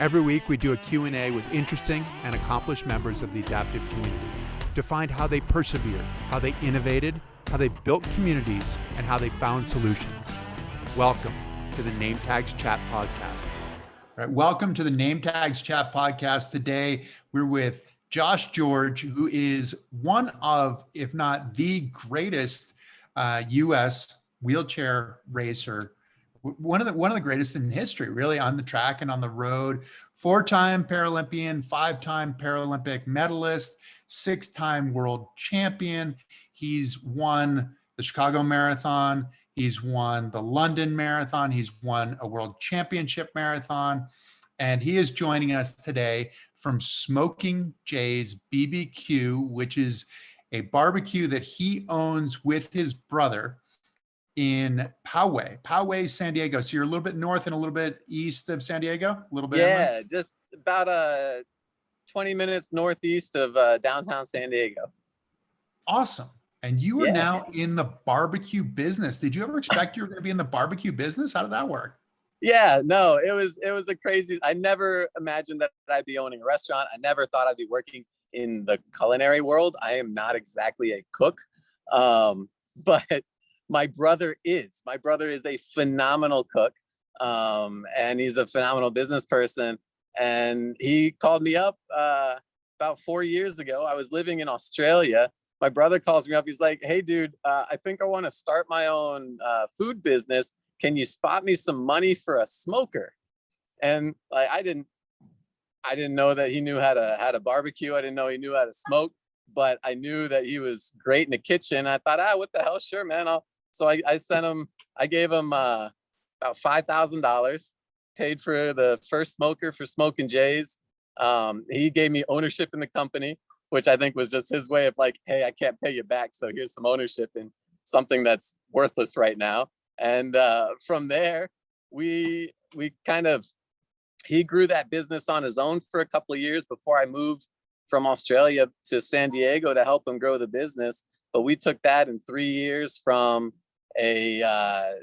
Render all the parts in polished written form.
Every week we do a Q&A with interesting and accomplished members of the adaptive community to find how they persevered, how they innovated, how they built communities, and how they found solutions. Welcome to the Nametags Chat Podcast. All right, welcome to the Nametags Chat Podcast. Today we're with Josh George, who is one of, if not the greatest U.S. wheelchair racer, one of the greatest in history, really, on the track and on the road. 4-time Paralympian, 5-time Paralympic medalist, 6-time world champion. He's won the Chicago Marathon. He's won the London Marathon. He's won a world championship marathon. And he is joining us today from Smoking Jay's BBQ, which is a barbecue that he owns with his brother in Poway, San Diego. So you're a little bit north and a little bit east of San Diego, a little bit. Yeah, inland? just about 20 minutes northeast of downtown San Diego. Awesome. And you are now in the barbecue business. Did you ever expect you were going to be in the barbecue business? How did that work? Yeah, no, it was a crazy. I never imagined that I'd be owning a restaurant. I never thought I'd be working in the culinary world. I am not exactly a cook, but my brother is a phenomenal cook, and he's a phenomenal business person. And he called me up about 4 years ago. I was living in Australia. My brother calls me up. He's like, "Hey, dude, I think I want to start my own food business. Can you spot me some money for a smoker?" And like, I didn't know that he knew how to barbecue. I didn't know he knew how to smoke, but I knew that he was great in the kitchen. I thought, what the hell? Sure, man. So I sent him, I gave him about $5,000, paid for the first smoker for Smoking Jay's. He gave me ownership in the company, which I think was just his way of like, hey, I can't pay you back, so here's some ownership in something that's worthless right now. And from there, he grew that business on his own for a couple of years before I moved from Australia to San Diego to help him grow the business. But we took that in 3 years from a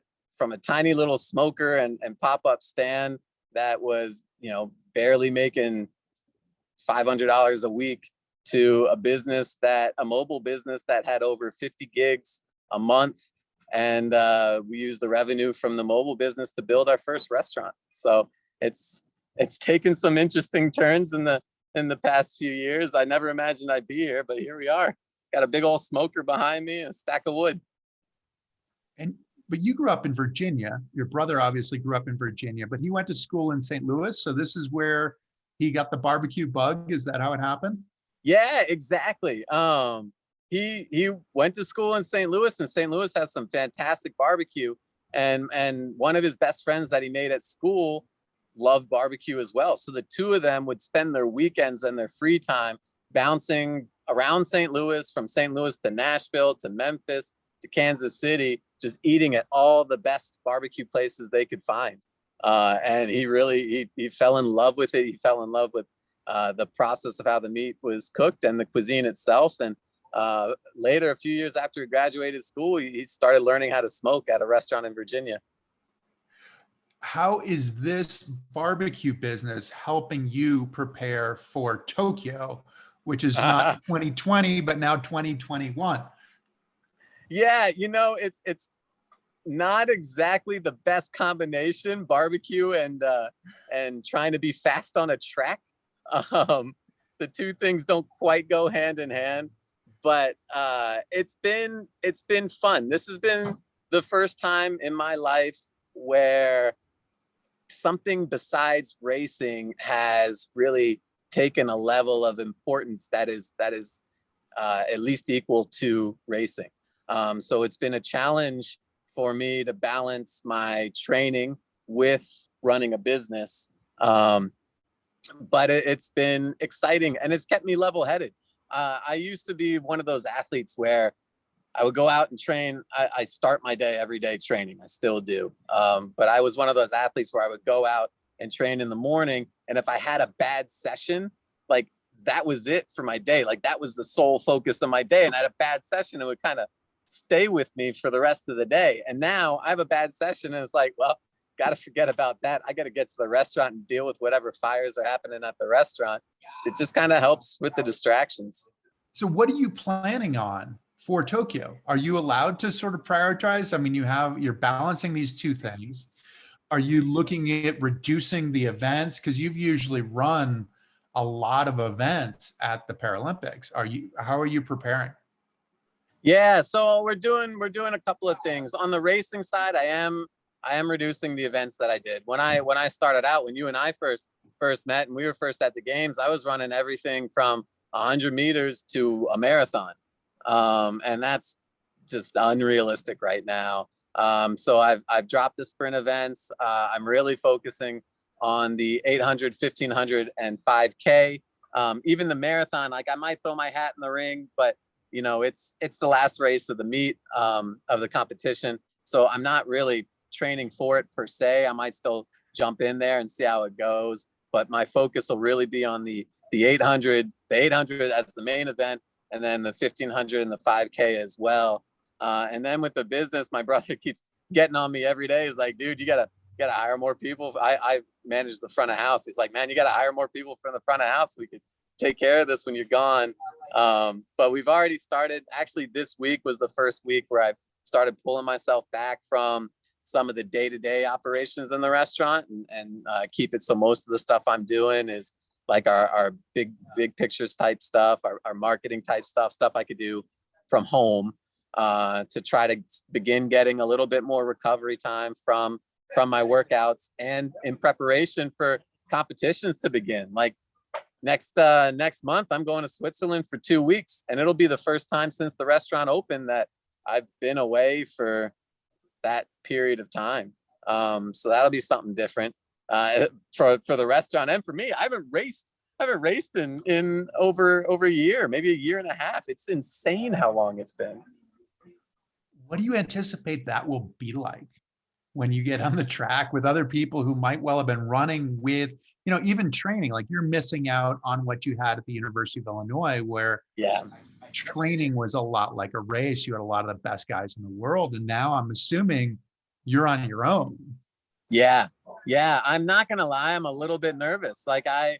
tiny little smoker and pop-up stand that was, barely making $500 a week to a mobile business that had over 50 gigs a month. And we used the revenue from the mobile business to build our first restaurant. So it's taken some interesting turns in the past few years. I never imagined I'd be here, but here we are. Got a big old smoker behind me and a stack of wood. But you grew up in Virginia. Your brother obviously grew up in Virginia, but he went to school in St. Louis. So this is where he got the barbecue bug. Is that how it happened? Yeah, exactly. He went to school in St. Louis, and St. Louis has some fantastic barbecue. And one of his best friends that he made at school loved barbecue as well. So the two of them would spend their weekends and their free time bouncing around St. Louis, from St. Louis to Nashville to Memphis to Kansas City, just eating at all the best barbecue places they could find. And he fell in love with it. He fell in love with the process of how the meat was cooked and the cuisine itself. And later, a few years after he graduated school, he started learning how to smoke at a restaurant in Virginia. How is this barbecue business helping you prepare for Tokyo, which is not 2020, but now 2021? Yeah, it's not exactly the best combination, barbecue and trying to be fast on a track. The two things don't quite go hand in hand, but it's been fun. This has been the first time in my life where something besides racing has really taken a level of importance that is at least equal to racing. So it's been a challenge for me to balance my training with running a business. But it's been exciting, and it's kept me level-headed. I used to be one of those athletes where I would go out and train. I start my day every day training. I still do. But I was one of those athletes where I would go out and train in the morning. And if I had a bad session, like that was it for my day. Like that was the sole focus of my day. And I had a bad session, it would kind of stay with me for the rest of the day. And now I have a bad session and it's like, well, got to forget about that. I got to get to the restaurant and deal with whatever fires are happening at the restaurant. It just kind of helps with the distractions. So what are you planning on for Tokyo? Are you allowed to sort of prioritize? I mean, you're balancing these two things. Are you looking at reducing the events? Because you've usually run a lot of events at the Paralympics. How are you preparing? Yeah, so we're doing a couple of things. On the racing side, I am reducing the events that I did. When I started out, when you and I first met and we were first at the games, I was running everything from 100 meters to a marathon. And that's just unrealistic right now. So I've dropped the sprint events. I'm really focusing on the 800, 1500, and 5K. Even the marathon, like I might throw my hat in the ring, but you know, it's the last race of the meet, of the competition. So I'm not really training for it per se. I might still jump in there and see how it goes, but my focus will really be on the 800 as the main event, and then the 1500 and the 5K as well. And then with the business, my brother keeps getting on me every day. He's like, dude, you gotta hire more people. I manage the front of house. He's like, man, you gotta hire more people from the front of house. We could take care of this when you're gone. But we've already started. Actually, this week was the first week where I started pulling myself back from some of the day-to-day operations in the restaurant and keep it so most of the stuff I'm doing is like our big pictures type stuff, our marketing type stuff I could do from home, to try to begin getting a little bit more recovery time from my workouts and in preparation for competitions to begin. Like next month, I'm going to Switzerland for 2 weeks, and it'll be the first time since the restaurant opened that I've been away for that period of time. So that'll be something different for the restaurant and for me. I haven't raced in over a year, maybe a year and a half. It's insane how long it's been. What do you anticipate that will be like when you get on the track with other people who might well have been running with, you know, even training? Like you're missing out on what you had at the University of Illinois, where training was a lot like a race. You had a lot of the best guys in the world. And now I'm assuming you're on your own. Yeah. I'm not going to lie. I'm a little bit nervous. Like I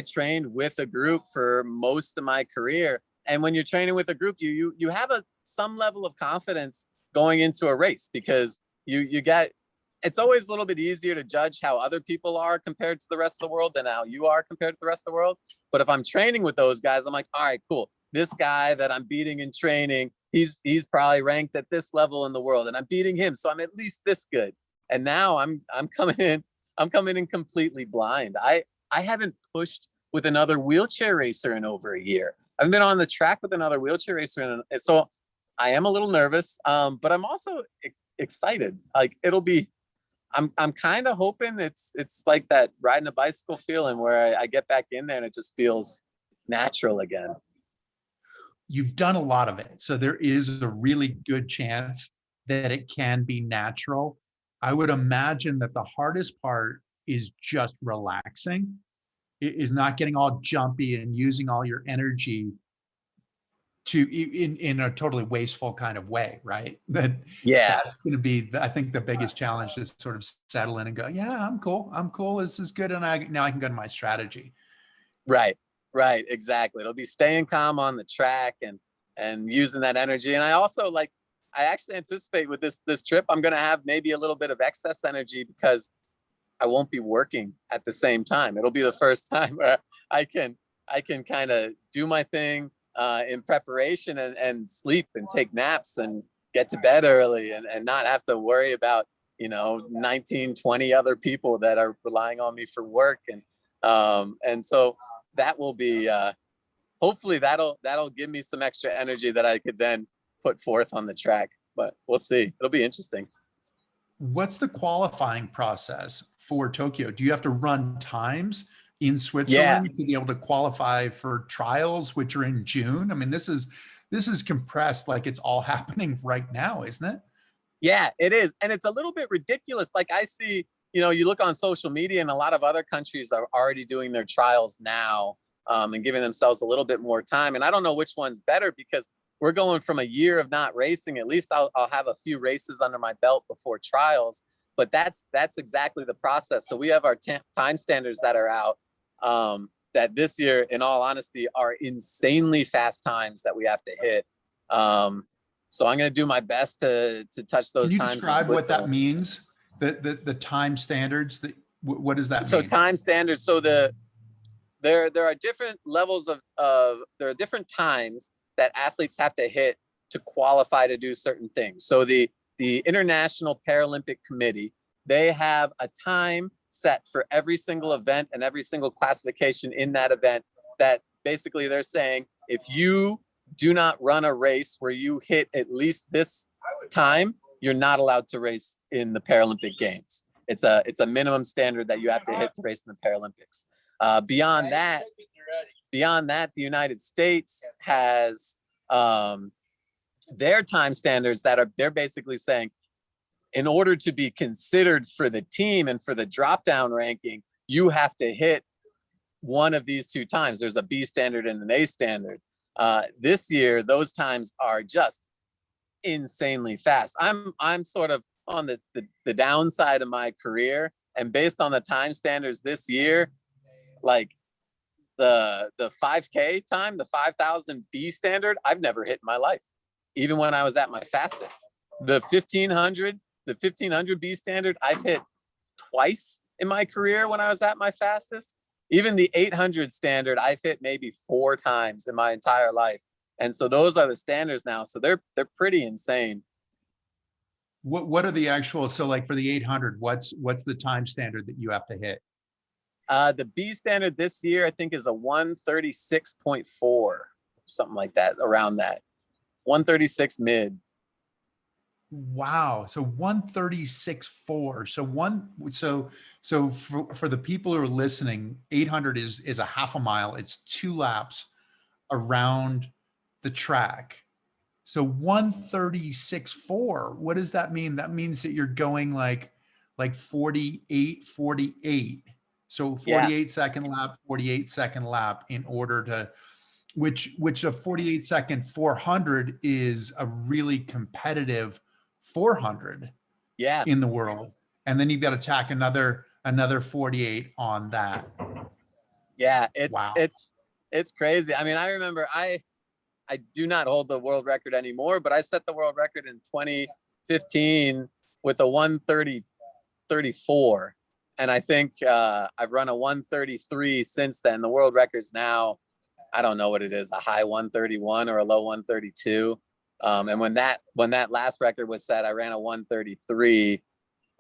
trained with a group for most of my career. And when you're training with a group, you have some level of confidence going into a race, because it's always a little bit easier to judge how other people are compared to the rest of the world than how you are compared to the rest of the world. But if I'm training with those guys, I'm like, all right, cool. This guy that I'm beating in training, he's probably ranked at this level in the world, and I'm beating him, so I'm at least this good. And now I'm coming in completely blind. I haven't pushed with another wheelchair racer in over a year. I haven't been on the track with another wheelchair racer, so I am a little nervous, but I'm also excited. Like I'm kind of hoping it's like that riding a bicycle feeling where I get back in there and it just feels natural again. You've done a lot of it, so there is a really good chance that it can be natural. I would imagine that the hardest part is just relaxing, is not getting all jumpy and using all your energy in a totally wasteful kind of way, right? That's going to be, I think, the biggest challenge, to sort of settle in and go, yeah, I'm cool. This is good. And now I can go to my strategy. Right. Exactly. It'll be staying calm on the track and using that energy. And I also I actually anticipate with this trip, I'm going to have maybe a little bit of excess energy because I won't be working at the same time. It'll be the first time where I can kind of do my thing in preparation and sleep and take naps and get to bed early and not have to worry about, 19, 20 other people that are relying on me for work. And so that will be, hopefully that'll give me some extra energy that I could then put forth on the track, but we'll see. It'll be interesting. What's the qualifying process for Tokyo? Do you have to run times in Switzerland to be able to qualify for trials, which are in June? I mean, this is compressed, like it's all happening right now, isn't it? Yeah, it is. And it's a little bit ridiculous. Like I see, you look on social media and a lot of other countries are already doing their trials now, and giving themselves a little bit more time. And I don't know which one's better, because we're going from a year of not racing. At least I'll have a few races under my belt before trials. but that's exactly the process. So we have our time standards that are out, that this year, in all honesty, are insanely fast times that we have to hit. So I'm going to do my best to touch those Can you times. describe what that means? The time standards, what does that mean? So time standards. So there are different levels of there are different times that athletes have to hit to qualify to do certain things. So the International Paralympic Committee, they have a time set for every single event and every single classification in that event, that basically they're saying, if you do not run a race where you hit at least this time, you're not allowed to race in the Paralympic Games. It's a minimum standard that you have to hit to race in the Paralympics. Beyond that, the United States has their time standards they're basically saying, in order to be considered for the team and for the drop down ranking, you have to hit one of these two times. There's a B standard and an A standard. This year, those times are just insanely fast. I'm sort of on the downside of my career, and based on the time standards this year, like the 5K time, the 5,000 B standard, I've never hit in my life, even when I was at my fastest. The 1500 B standard, I've hit twice in my career when I was at my fastest. Even the 800 standard, I've hit maybe 4 times in my entire life. And so those are the standards now. So they're pretty insane. What are the actual, so like for the 800, what's the time standard that you have to hit? The B standard this year, I think, is a 136.4, something like that, around that. 136 mid. Wow. So 136.4. So for the people who are listening, 800 is a half a mile. It's 2 laps around the track. So 136.4, what does that mean? That means that you're going like 48. So 48-second lap, 48-second lap in order to, which a 48-second 400 is a really competitive 400 in the world. And then you've got to tack another 48 on that. Yeah, wow. It's crazy. I mean, I remember I do not hold the world record anymore, but I set the world record in 2015 with a 130.34. And I think I've run a 133 since then. The world record's now, I don't know what it is, a high 131 or a low 132. And when that last record was set, I ran a 133.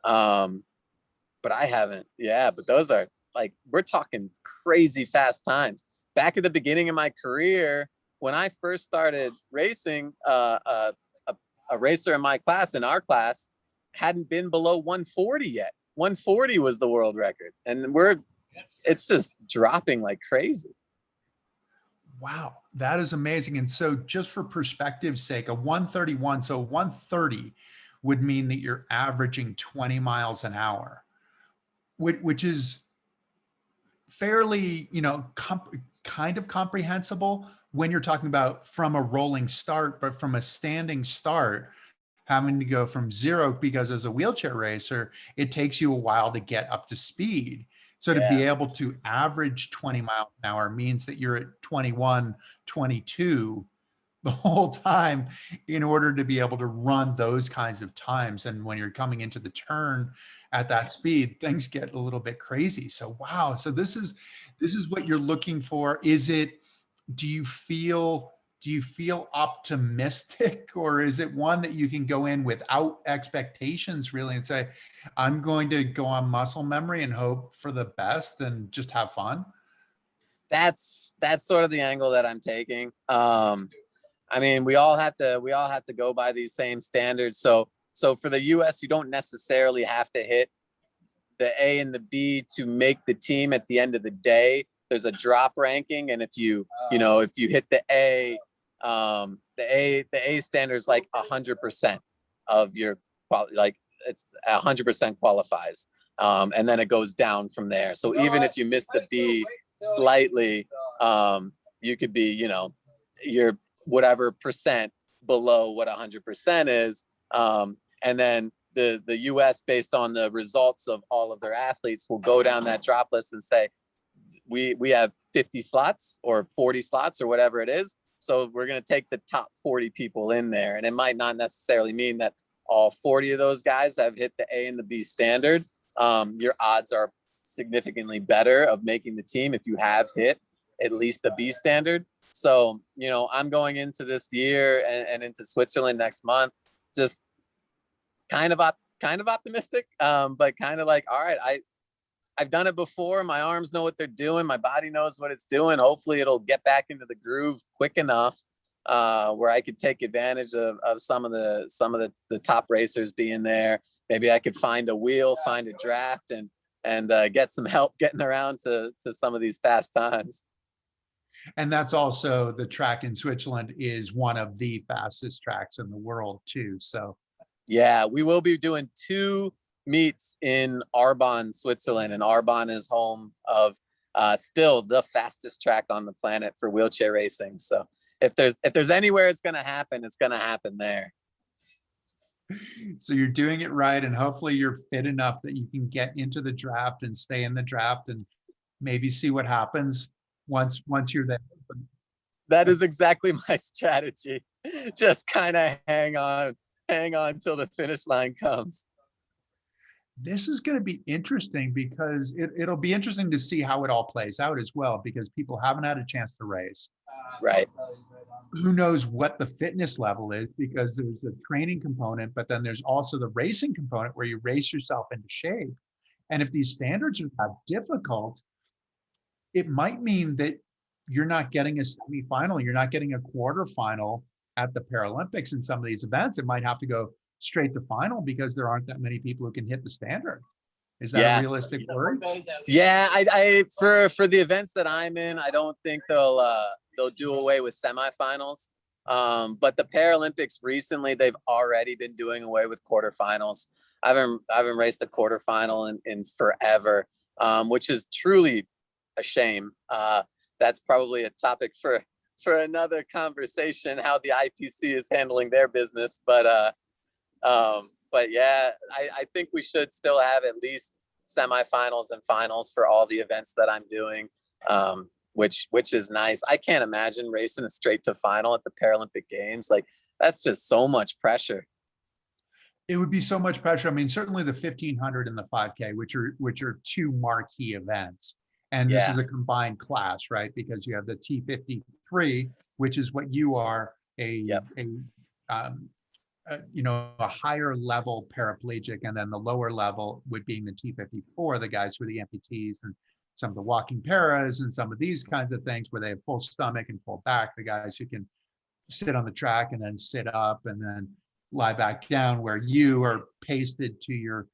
But I haven't. Yeah, but those are, like, we're talking crazy fast times. Back at the beginning of my career, when I first started racing, a racer in my class, in our class, hadn't been below 140 yet. 140 was the world record, and it's just dropping like crazy. Wow, that is amazing. And so just for perspective's sake, a 131, so 130 would mean that you're averaging 20 miles an hour, which is fairly, kind of comprehensible when you're talking about from a rolling start, but from a standing start, having to go from 0, because as a wheelchair racer, it takes you a while to get up to speed. So to be able to average 20 miles an hour means that you're at 21, 22 the whole time in order to be able to run those kinds of times. And when you're coming into the turn at that speed, things get a little bit crazy. So, wow. So this is what you're looking for. Do you feel optimistic, or is it one that you can go in without expectations really and say, I'm going to go on muscle memory and hope for the best and just have fun? That's sort of the angle that I'm taking. I mean, we all have to go by these same standards. So for the US, you don't necessarily have to hit the A and the B to make the team at the end of the day. There's a drop ranking, and if you hit the A, the A standard is like 100% of your like it's 100% qualifies, and then it goes down from there. So even if you miss the B slightly, you could be, you're whatever percent below what 100% is, and then the US, based on the results of all of their athletes, will go down that drop list and say, we have 50 slots or 40 slots or whatever it is. So we're going to take the top 40 people in there. And it might not necessarily mean that all 40 of those guys have hit the A and the B standard. Your odds are significantly better of making the team if you have hit at least the B standard. So, you know, I'm going into this year and into Switzerland next month, just kind of optimistic, but kind of like, all right, I've done it before. My arms know what they're doing. My body knows what it's doing. Hopefully it'll get back into the groove quick enough where I could take advantage of some of the top racers being there. Maybe I could find a wheel, find a draft, and get some help getting around to some of these fast times. And that's also, the track in Switzerland is one of the fastest tracks in the world too. So yeah, we will be doing 2 meets in Arbonne, Switzerland, and Arbonne is home of still the fastest track on the planet for wheelchair racing. So if there's anywhere it's going to happen there. So you're doing it right, and hopefully you're fit enough that you can get into the draft and stay in the draft and maybe see what happens once you're there. That is exactly my strategy. Just kind of hang on till the finish line comes. This is going to be interesting because it'll be interesting to see how it all plays out as well, because people haven't had a chance to race. Right. Who knows what the fitness level is, because there's a training component, but then there's also the racing component where you race yourself into shape. And if these standards are that difficult, it might mean that you're not getting a semifinal, you're not getting a quarterfinal at the Paralympics in some of these events. It might have to go straight to final because there aren't that many people who can hit the standard. Is that a realistic worry? Yeah, I for the events that I'm in, I don't think they'll do away with semifinals. But the Paralympics recently, they've already been doing away with quarterfinals. I haven't raced a quarterfinal in forever, which is truly a shame. That's probably a topic for another conversation, how the IPC is handling their business. But yeah, I think we should still have at least semifinals and finals for all the events that I'm doing, which is nice. I can't imagine racing a straight to final at the Paralympic Games. Like, that's just so much pressure. It would be so much pressure. I mean, certainly the 1500 and the 5K, which are 2 marquee events. And this is a combined class, right? Because you have the T53, which is what you are, a higher level paraplegic, and then the lower level would be the T54, the guys who are the amputees and some of the walking paras and some of these kinds of things where they have full stomach and full back, the guys who can sit on the track and then sit up and then lie back down, where you are pasted to your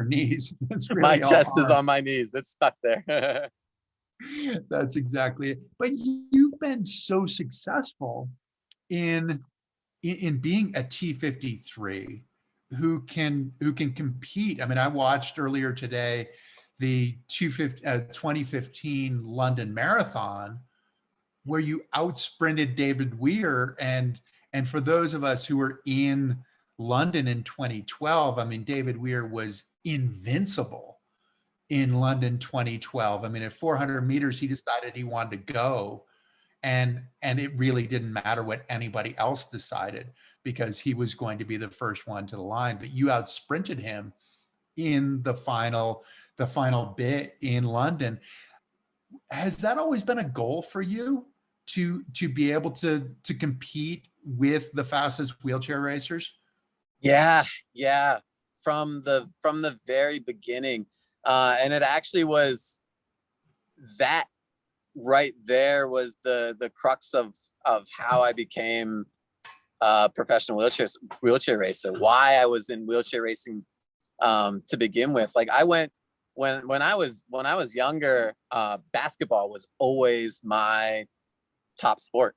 knees. Really, my chest is on my knees. It's stuck there. That's exactly it. But you've been so successful in being a T53 who can compete. I mean, I watched earlier today the 2015 London Marathon, where you outsprinted David Weir. And for those of us who were in London in 2012, I mean, David Weir was invincible in London 2012. I mean, at 400 meters, he decided he wanted to go. And it really didn't matter what anybody else decided, because he was going to be the first one to the line. But you outsprinted him in the final bit in London. Has that always been a goal for you, to be able to compete with the fastest wheelchair racers? Yeah. From the very beginning. And it actually was that right there was the crux of how I became a professional wheelchair racer, why I was in wheelchair racing to begin with. Like, I went when I was younger, basketball was always my top sport.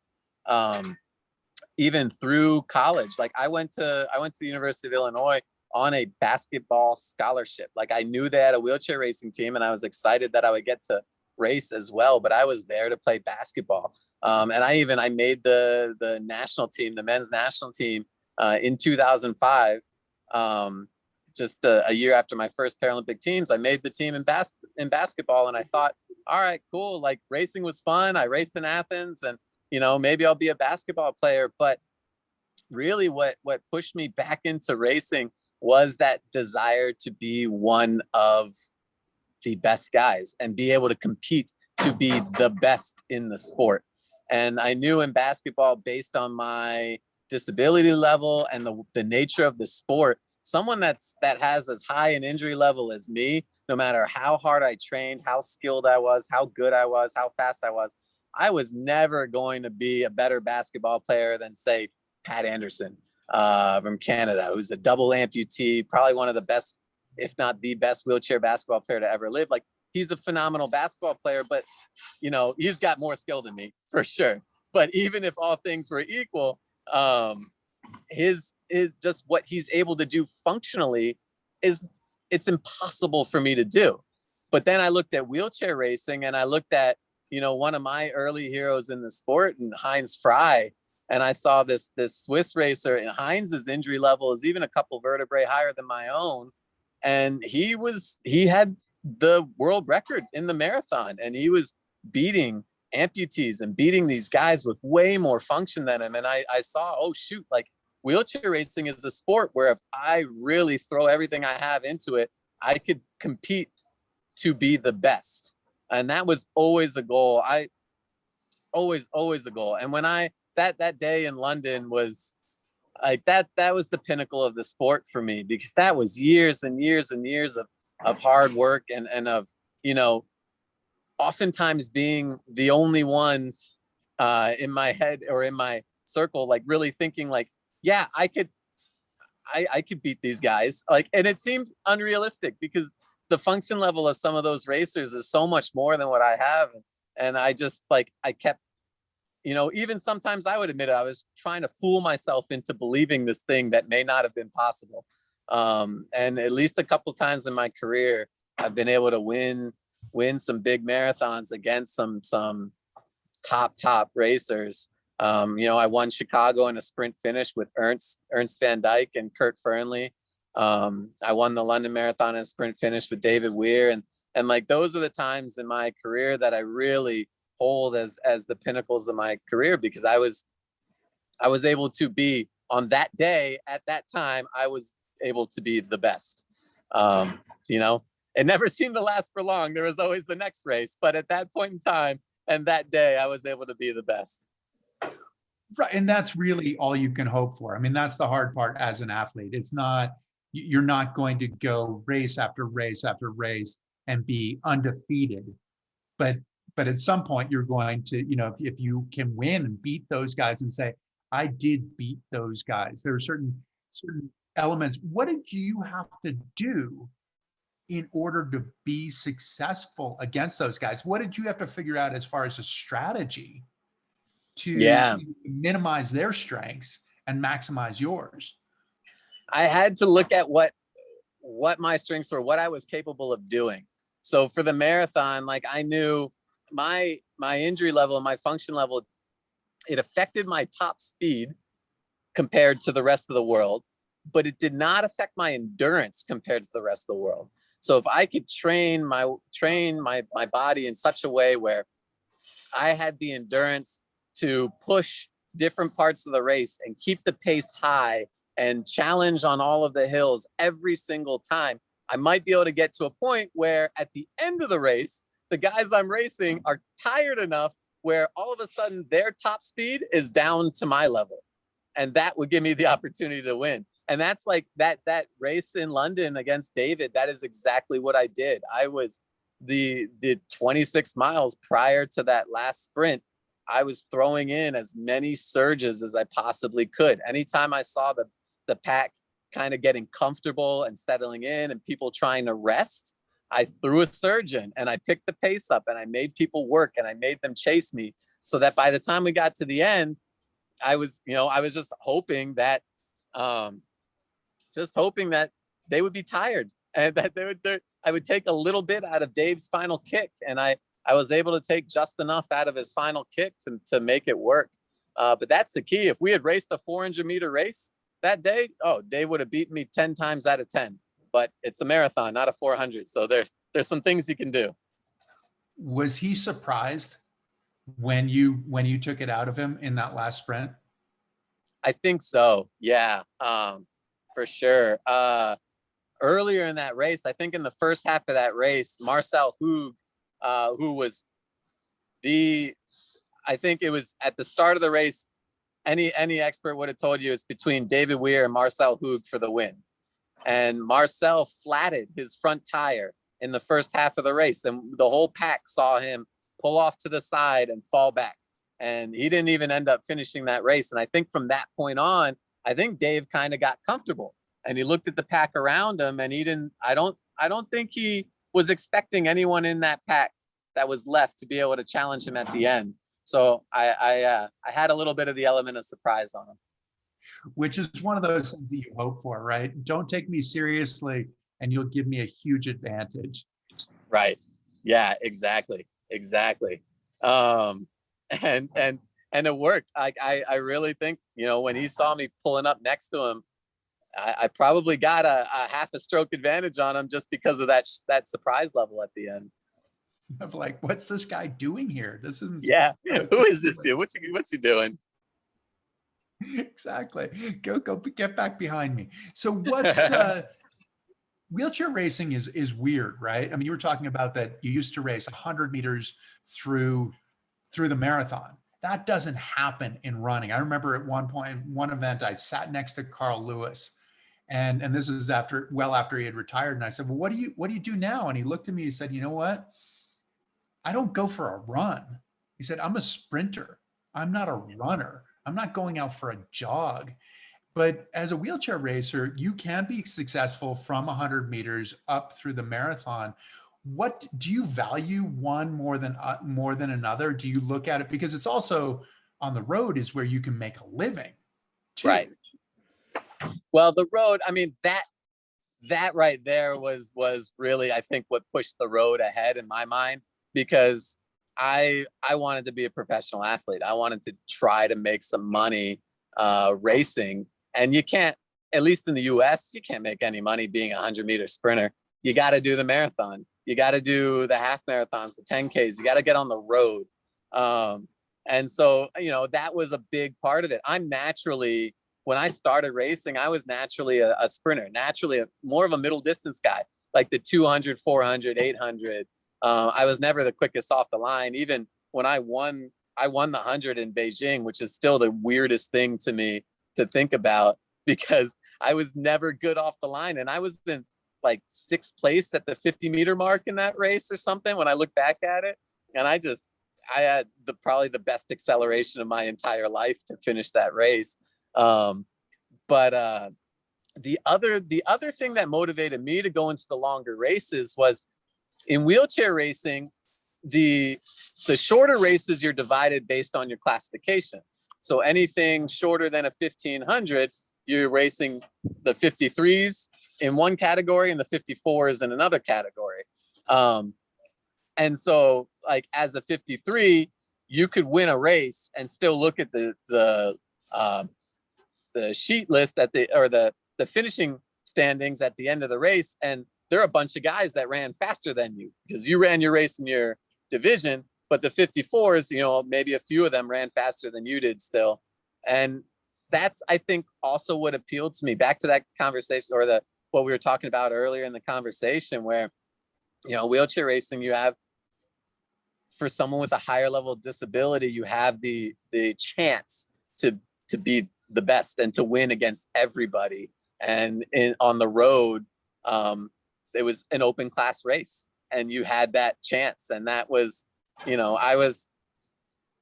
Even through college, like I went to the University of Illinois on a basketball scholarship. Like, I knew they had a wheelchair racing team, and I was excited that I would get to race as well, but I was there to play basketball. And I made the national team, the men's national team, in 2005. Just a year after my first Paralympic teams, I made the team in basketball, and I thought, all right, cool. Like, racing was fun. I raced in Athens, and maybe I'll be a basketball player. But really, what pushed me back into racing was that desire to be one of the best guys and be able to compete to be the best in the sport. And I knew in basketball, based on my disability level and the nature of the sport, someone that has as high an injury level as me, no matter how hard I trained, how skilled I was, how good I was, how fast I was never going to be a better basketball player than, say, Pat Anderson from Canada, who's a double amputee, probably one of the best, if not the best, wheelchair basketball player to ever live. Like, he's a phenomenal basketball player, but he's got more skill than me for sure. But even if all things were equal, his just what he's able to do functionally it's impossible for me to do. But then I looked at wheelchair racing, and I looked at one of my early heroes in the sport, and Heinz Fry, and I saw this Swiss racer, and Heinz's injury level is even a couple vertebrae higher than my own, and he had the world record in the marathon, and he was beating amputees and beating these guys with way more function than him. And I saw, oh shoot, like, wheelchair racing is a sport where if I really throw everything I have into it, I could compete to be the best. And that was always a goal. Always a goal. And when that day in London was like that was the pinnacle of the sport for me, because that was years and years and years of hard work and of, oftentimes being the only one in my head or in my circle, like really thinking like, yeah, I could beat these guys. Like, and it seemed unrealistic because the function level of some of those racers is so much more than what I have. And I just I kept, even sometimes I would admit it, I was trying to fool myself into believing this thing that may not have been possible. And at least a couple times in my career, I've been able to win some big marathons against some top racers. I won Chicago in a sprint finish with Ernst Van Dyke and Kurt Fernley. I won the London Marathon in a sprint finish with David Weir. And like, those are the times in my career that I really hold as the pinnacles of my career, because I was able to be on that day at that time, I was able to be the best. It never seemed to last for long. There was always the next race, but at that point in time and that day, I was able to be the best. Right. And that's really all you can hope for. I mean, that's the hard part as an athlete. It's not, you're not going to go race after race after race and be undefeated. But at some point you're going to, if you can win and beat those guys and say, I did beat those guys. There are certain elements. What did you have to do in order to be successful against those guys? What did you have to figure out as far as a strategy to minimize their strengths and maximize yours? I had to look at what my strengths were, what I was capable of doing. So for the marathon, like, I knew my injury level and my function level, it affected my top speed compared to the rest of the world, but it did not affect my endurance compared to the rest of the world. So if I could train my body in such a way where I had the endurance to push different parts of the race and keep the pace high and challenge on all of the hills every single time, I might be able to get to a point where at the end of the race, the guys I'm racing are tired enough where all of a sudden their top speed is down to my level. And that would give me the opportunity to win. And that's like that race in London against David. That is exactly what I did. I was the 26 miles prior to that last sprint, I was throwing in as many surges as I possibly could. Anytime I saw the pack kind of getting comfortable and settling in and people trying to rest, I threw a surge in and I picked the pace up and I made people work and I made them chase me, so that by the time we got to the end, I was just hoping that they would be tired and that I would take a little bit out of Dave's final kick. And I was able to take just enough out of his final kick to make it work. But that's the key. If we had raced a 400-meter race, that day, oh, Dave would have beaten me 10 times out of 10. But it's a marathon, not a 400. So there's some things you can do. Was he surprised when you took it out of him in that last sprint? I think so. Yeah, for sure. Earlier in that race, I think in the first half of that race, Marcel Hoog, who was I think it was at the start of the race, any expert would have told you it's between David Weir and Marcel Hoog for the win. And Marcel flatted his front tire in the first half of the race, and the whole pack saw him pull off to the side and fall back. And he didn't even end up finishing that race. And I think from that point on, I think Dave kind of got comfortable, and he looked at the pack around him, and he didn't, I don't think he was expecting anyone in that pack that was left to be able to challenge him at the end. So I had a little bit of the element of surprise on him. Which is one of those things that you hope for, right? Don't take me seriously and you'll give me a huge advantage. Right. Yeah, exactly. And it worked. I really think, when he saw me pulling up next to him, I probably got a half a stroke advantage on him just because of that surprise level at the end. Of like, what's this guy doing here? This isn't. Yeah. Who is this dude? What's he doing? Exactly. Go get back behind me. So what's wheelchair racing is weird, right? I mean, you were talking about that you used to race 100 meters through the marathon. That doesn't happen in running. I remember at one point, one event, I sat next to Carl Lewis, and this is well after he had retired. And I said, well, what do you do now? And he looked at me, he said, you know what? I don't go for a run. He said, I'm a sprinter. I'm not a runner. I'm not going out for a jog. But as a wheelchair racer, you can be successful from 100 meters up through the marathon. What do you value one more than another? Do you look at it because it's also on the road is where you can make a living too. Right. Well, the road, I mean, that right there was really, I think, what pushed the road ahead in my mind, because I wanted to be a professional athlete. I wanted to try to make some money racing. And you can't, at least in the US, you can't make any money being a 100-meter sprinter. You got to do the marathon. You got to do the half marathons, the 10Ks. You got to get on the road. And so, that was a big part of it. When I started racing, I was naturally a sprinter, naturally more of a middle distance guy, like the 200, 400, 800. I was never the quickest off the line. Even when I won the 100 in Beijing, which is still the weirdest thing to me to think about, because I was never good off the line. And I was in like 6th place at the 50-meter mark in that race or something when I look back at it. And I had probably the best acceleration of my entire life to finish that race. But the other thing that motivated me to go into the longer races was, in wheelchair racing, the shorter races, you're divided based on your classification. So anything shorter than a 1500, you're racing the 53s in one category and the 54s in another category. And so, like, as a 53, you could win a race and still look at the sheet list the finishing standings at the end of the race, and there are a bunch of guys that ran faster than you because you ran your race in your division, but the 54s, maybe a few of them ran faster than you did still. And that's, I think, also what appealed to me, back to that conversation, or what we were talking about earlier in the conversation, where, wheelchair racing, you have, for someone with a higher level of disability, you have the chance to be the best and to win against everybody. And on the road, it was an open class race, and you had that chance. And that was, I was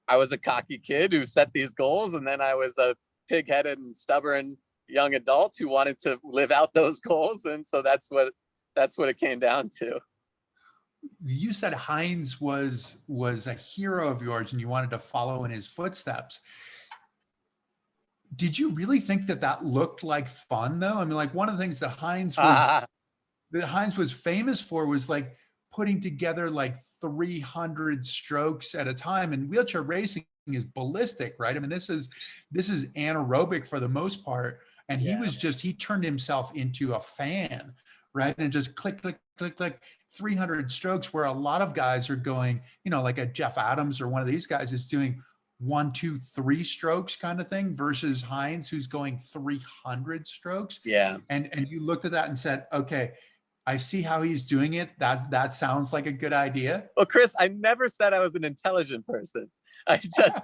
a cocky kid who set these goals, and then I was a pig-headed and stubborn young adult who wanted to live out those goals. And so that's what it came down to. You said Heinz was a hero of yours and you wanted to follow in his footsteps. Did you really think that looked like fun, though? I mean, like, one of the things that Heinz was famous for was like putting together like 300 strokes at a time, and wheelchair racing is ballistic, right? I mean, this is anaerobic for the most part. And he was just, he turned himself into a fan, right? And just click, click, click, click, 300 strokes, where a lot of guys are going, you know, like a Jeff Adams or one of these guys is doing 1, 2, 3 strokes kind of thing, versus Hines, who's going 300 strokes. Yeah. And you looked at that and said, okay, I see how he's doing it. That sounds like a good idea. Well, Chris, I never said I was an intelligent person. I just,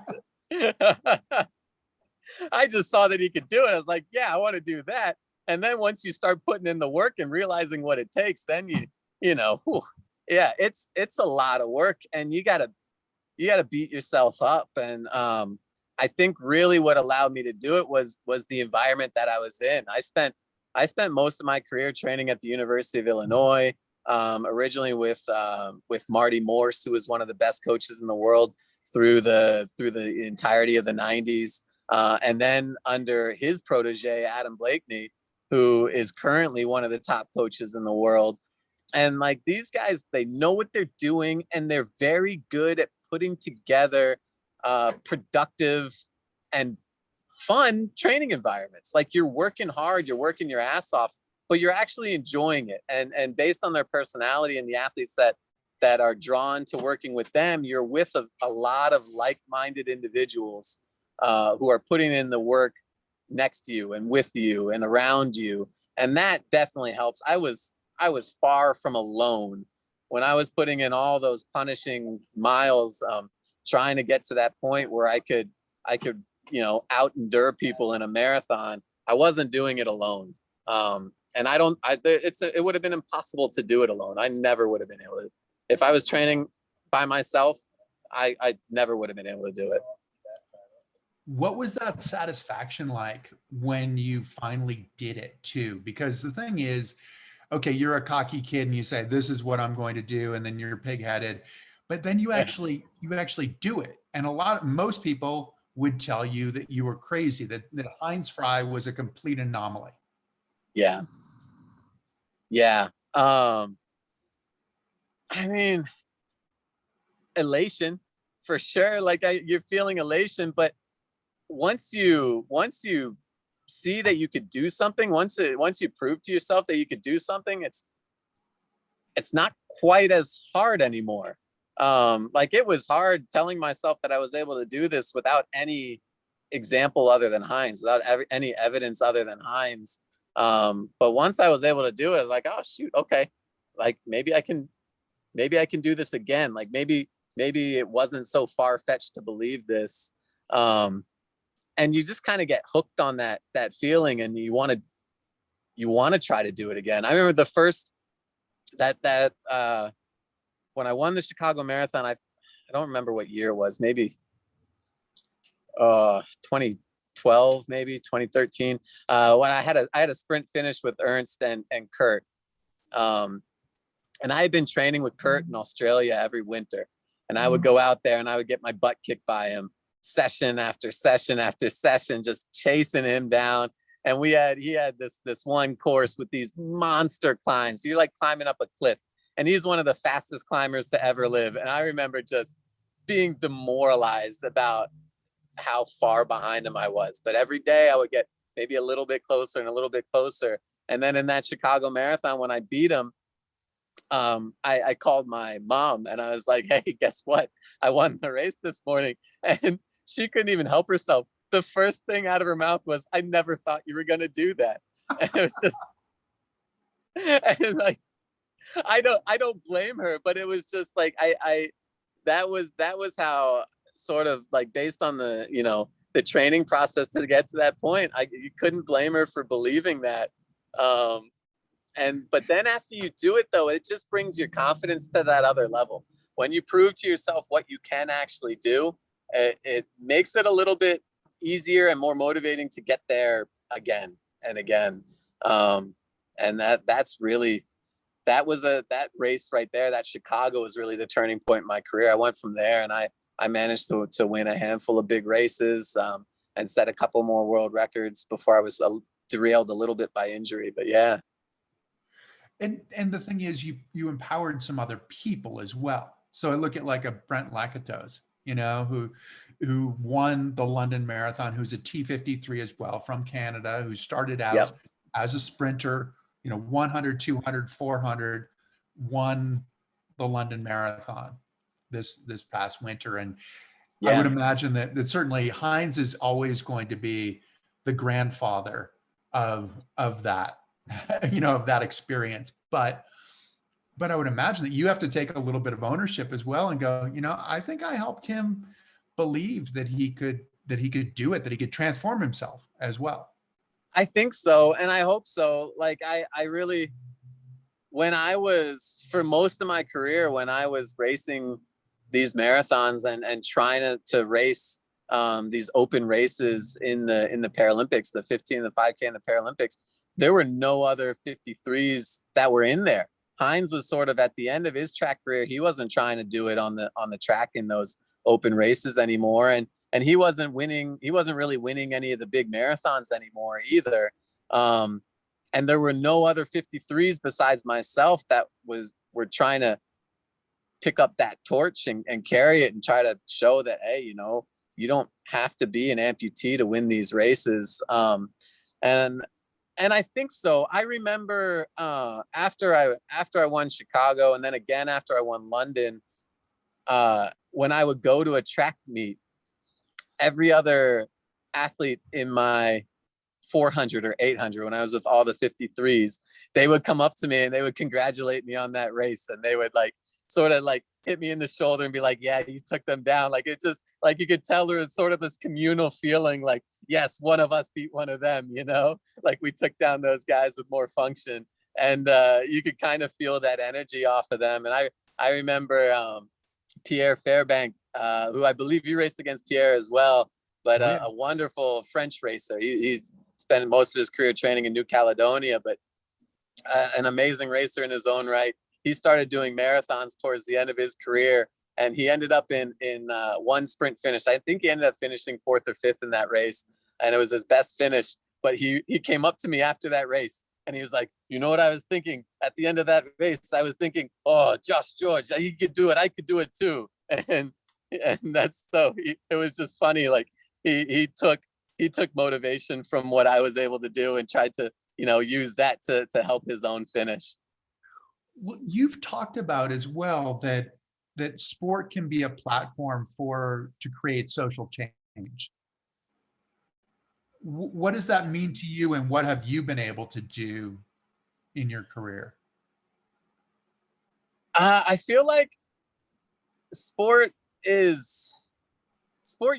I just saw that he could do it. I was like, yeah, I want to do that. And then once you start putting in the work and realizing what it takes, then you know, whew, yeah, it's a lot of work, and you gotta beat yourself up. And I think really what allowed me to do it was the environment that I was in. I spent most of my career training at the University of Illinois, originally with Marty Morse, who was one of the best coaches in the world through the entirety of the 90s. And then under his protege, Adam Blakeney, who is currently one of the top coaches in the world. And like, these guys, they know what they're doing, and they're very good at putting together productive and fun training environments. Like, you're working hard, you're working your ass off, but you're actually enjoying it. And based on their personality and the athletes that are drawn to working with them, you're with a lot of like-minded individuals who are putting in the work next to you and with you and around you. And that definitely helps. I was far from alone when I was putting in all those punishing miles, trying to get to that point where I could, you know, out endure people in a marathon. I wasn't doing it alone. And it would have been impossible to do it alone. I never would have been able to. If I was training by myself, I never would have been able to do it. What was that satisfaction like when you finally did it too? Because the thing is, okay, you're a cocky kid and you say, this is what I'm going to do. And then you're pig-headed, but then you actually do it. And most people would tell you that you were crazy, that Heinz Fry was a complete anomaly. Yeah. Yeah. I mean, elation for sure. Like, you're feeling elation, but once you see that you could do something, once you prove to yourself that you could do something, it's not quite as hard anymore. Like, it was hard telling myself that I was able to do this without any example other than Heinz, without any evidence other than Heinz. But once I was able to do it, I was like, oh shoot, okay, like maybe I can do this again. Like, maybe it wasn't so far-fetched to believe this. And you just kind of get hooked on that feeling, and you want to try to do it again. I remember the first when I won the Chicago Marathon, I don't remember what year it was, maybe 2012, maybe 2013, when I had a sprint finish with Ernst and Kurt. And I had been training with Kurt in Australia every winter, and I would go out there and I would get my butt kicked by him session after session after session, just chasing him down. And he had this one course with these monster climbs. You're like climbing up a cliff, and he's one of the fastest climbers to ever live. And I remember just being demoralized about how far behind him I was. But every day I would get maybe a little bit closer and a little bit closer. And then in that Chicago Marathon, when I beat him, I called my mom and I was like, hey, guess what? I won the race this morning. And she couldn't even help herself. The first thing out of her mouth was, I never thought you were going to do that. And it was just, and like, I don't blame her, but it was just like, that was how, sort of like, based on the, you know, the training process to get to that point, you couldn't blame her for believing that. But then after you do it though, it just brings your confidence to that other level. When you prove to yourself what you can actually do, it makes it a little bit easier and more motivating to get there again and again. And that race right there, that Chicago, was really the turning point in my career. I went from there, and I managed to win a handful of big races, and set a couple more world records before I was derailed a little bit by injury. But yeah. And the thing is, you empowered some other people as well. So I look at like a Brent Lakatos, you know, who won the London Marathon, who's a T53 as well from Canada, who started out Yep. as a sprinter, 100, 200, 400, won the London Marathon this past winter. And I would Yeah. imagine that certainly Heinz is always going to be the grandfather of that, of that experience. But I would imagine that you have to take a little bit of ownership as well and go, I think I helped him believe that he could do it, that he could transform himself as well. I think so. And I hope so. Like, I really, when I was, for most of my career, when I was racing these marathons and trying to race these open races in the Paralympics, the 15, the 5K and the Paralympics, there were no other 53s that were in there. Heinz was sort of at the end of his track career. He wasn't trying to do it on the track in those open races anymore. And he wasn't winning. He wasn't really winning any of the big marathons anymore either. And there were no other 53s besides myself that were trying to pick up that torch and carry it and try to show that, hey, you don't have to be an amputee to win these races. And I think so. I remember after I won Chicago, and then again after I won London, when I would go to a track meet, every other athlete in my 400 or 800, when I was with all the 53s, they would come up to me and they would congratulate me on that race, and they would sort of hit me in the shoulder and be like, yeah, you took them down. Like, it just, you could tell there was sort of this communal feeling, like, yes, one of us beat one of them, like we took down those guys with more function. And you could kind of feel that energy off of them. And I remember Pierre Fairbank, who I believe you raced against Pierre as well, but a wonderful French racer. He's spent most of his career training in New Caledonia, but an amazing racer in his own right. He started doing marathons towards the end of his career, and he ended up in one sprint finish. I think he ended up finishing 4th or 5th in that race, and it was his best finish. But he came up to me after that race, and he was like, you know what I was thinking at the end of that race? I was thinking, oh, Josh George, he could do it. I could do it too. And that's so. It was just funny. Like, he took motivation from what I was able to do and tried to use that to help his own finish. Well, you've talked about as well that sport can be a platform to create social change. What does that mean to you, and what have you been able to do in your career? I feel like sport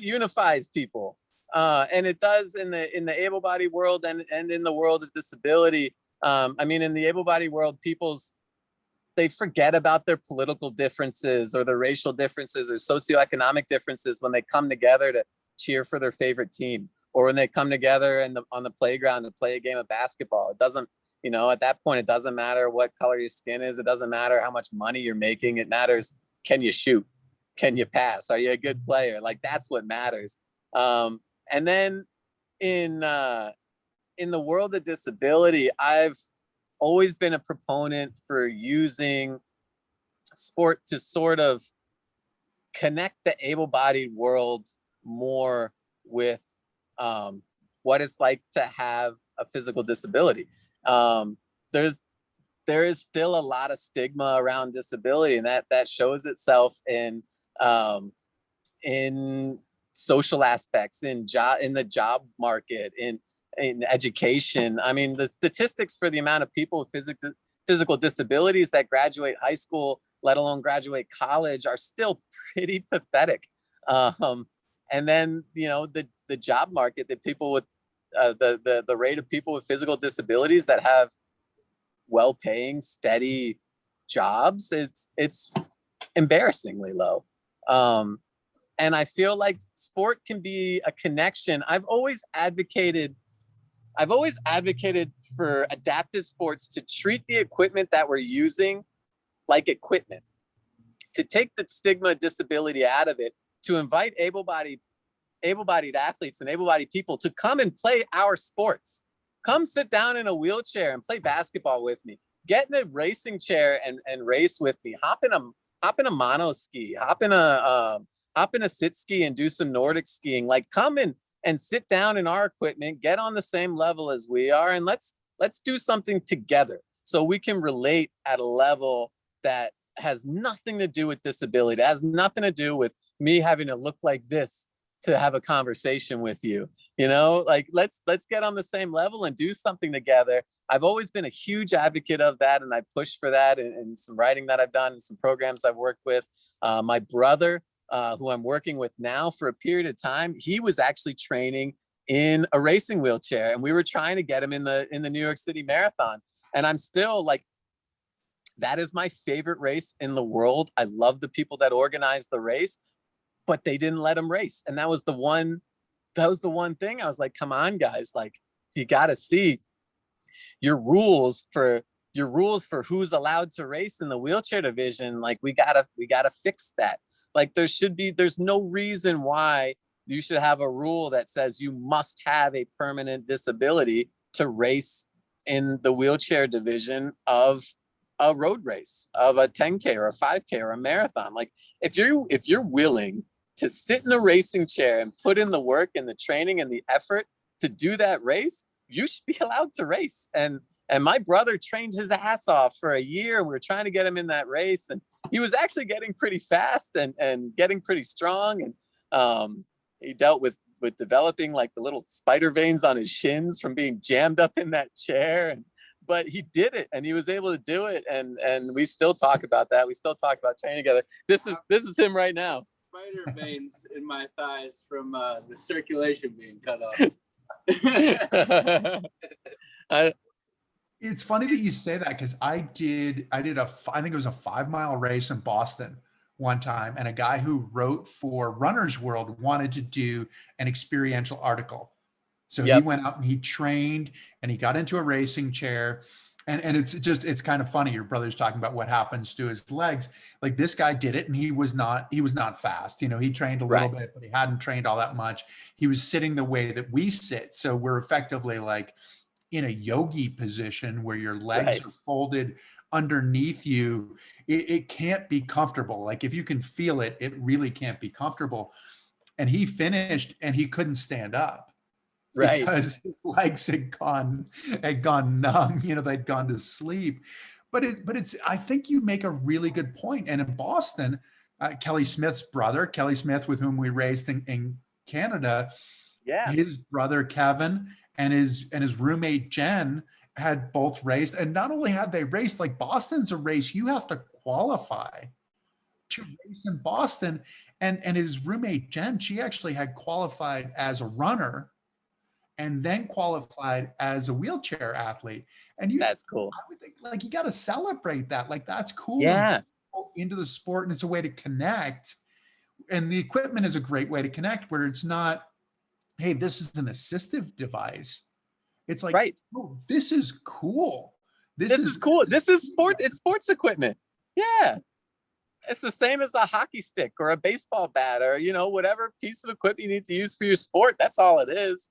unifies people, and it does in the able-bodied world and in the world of disability. I mean, in the able-bodied world, they forget about their political differences or their racial differences or socioeconomic differences when they come together to cheer for their favorite team, or when they come together on the playground to play a game of basketball. It doesn't, at that point, it doesn't matter what color your skin is. It doesn't matter how much money you're making. It matters, can you shoot? Can you pass? Are you a good player? Like, that's what matters. And then in the world of disability, I've always been a proponent for using sport to sort of connect the able-bodied world more with what it's like to have a physical disability. There is still a lot of stigma around disability, and that shows itself in social aspects, in the job market, in education. I mean, the statistics for the amount of people with physical disabilities that graduate high school, let alone graduate college, are still pretty pathetic. And then, the job market, that people with the rate of people with physical disabilities that have well-paying, steady jobs, it's embarrassingly low. And I feel like sport can be a connection. I've always advocated for adaptive sports to treat the equipment that we're using like equipment, to take the stigma of disability out of it, to invite able-bodied athletes and able-bodied people to come and play our sports. Come sit down in a wheelchair and play basketball with me. Get in a racing chair and race with me. Hop in a mono ski. Hop in hop in a sit ski and do some Nordic skiing. Like, come in and sit down in our equipment, get on the same level as we are, and let's do something together so we can relate at a level that has nothing to do with disability. It has nothing to do with me having to look like this to have a conversation with you. You know, like, let's get on the same level and do something together. I've always been a huge advocate of that, and I push for that in some writing that I've done and some programs I've worked with. My brother, who I'm working with now for a period of time, he was actually training in a racing wheelchair, and we were trying to get him in the New York City Marathon. And I'm still like, that is my favorite race in the world. I love the people that organized the race, but they didn't let him race. And that was the one thing. I was like, come on, guys, like, you got to see your rules for who's allowed to race in the wheelchair division. Like, we gotta fix that. Like, there's no reason why you should have a rule that says you must have a permanent disability to race in the wheelchair division of a road race, of a 10K or a 5K or a marathon. Like, if you're willing to sit in a racing chair and put in the work and the training and the effort to do that race, you should be allowed to race. And my brother trained his ass off for a year. We were trying to get him in that race, and he was actually getting pretty fast and getting pretty strong. And he dealt with developing like the little spider veins on his shins from being jammed up in that chair. But he did it, and he was able to do it. And we still talk about that. We still talk about training together. This is him right now. Spider veins in my thighs from the circulation being cut off. It's funny that you say that, because I think it was a 5-mile race in Boston one time, and a guy who wrote for Runner's World wanted to do an experiential article. So he went out and he trained, and he got into a racing chair. And it's kind of funny. Your brother's talking about what happens to his legs. Like, this guy did it, and he was not fast. You know, he trained a little bit, but he hadn't trained all that much. He was sitting the way that we sit. So we're effectively like in a yogi position where your legs are folded underneath you. It can't be comfortable. Like, if you can feel it, it really can't be comfortable. And he finished, and he couldn't stand up. Right. Because his legs had gone numb, you know, they'd gone to sleep. But it's, I think you make a really good point. And in Boston, Kelly Smith's brother, Kelly Smith, with whom we raced in Canada, his brother Kevin and his roommate Jen had both raced. And not only had they raced, like, Boston's a race you have to qualify to race in Boston. And his roommate Jen, she actually had qualified as a runner and then qualified as a wheelchair athlete. And that's cool. I would think, like, you got to celebrate that. Like, that's cool. Yeah. Into the sport, and it's a way to connect. And the equipment is a great way to connect, where it's not, hey, this is an assistive device. It's like, oh, this is cool. This is cool. This is sport. It's sports equipment. Yeah. It's the same as a hockey stick or a baseball bat, or, you know, whatever piece of equipment you need to use for your sport. That's all it is.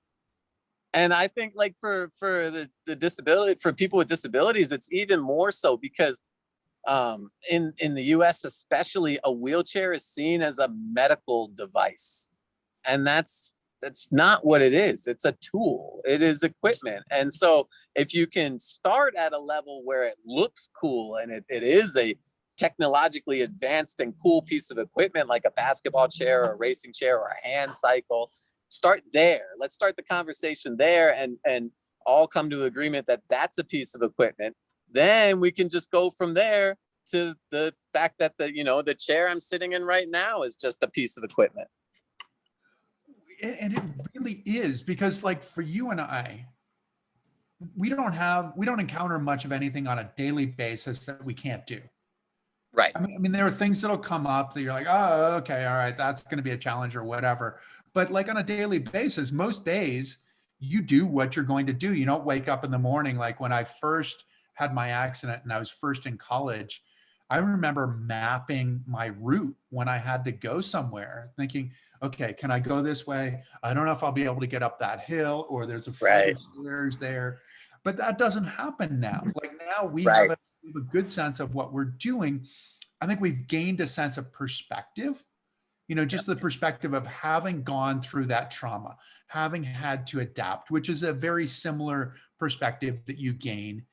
And I think, like, for the disability, for people with disabilities, it's even more so, because in the US especially, a wheelchair is seen as a medical device. And that's not what it is. It's a tool. It is equipment. And so if you can start at a level where it looks cool, and it is a technologically advanced and cool piece of equipment, like a basketball chair or a racing chair or a hand cycle, start there. Let's start the conversation there, and all come to agreement that that's a piece of equipment. Then we can just go from there to the fact that the chair I'm sitting in right now is just a piece of equipment. And it really is, because, like, for you and I, we don't encounter much of anything on a daily basis that we can't do. Right. I mean, there are things that'll come up that you're like, oh, okay, all right, that's going to be a challenge or whatever. But, like, on a daily basis, most days you do what you're going to do. You don't wake up in the morning. Like, when I first had my accident and I was first in college, I remember mapping my route when I had to go somewhere, thinking, okay, can I go this way? I don't know if I'll be able to get up that hill, or there's a flight of stairs there. But that doesn't happen now. Like, now we have a good sense of what we're doing. I think we've gained a sense of perspective, just the perspective of having gone through that trauma, having had to adapt, which is a very similar perspective that you gain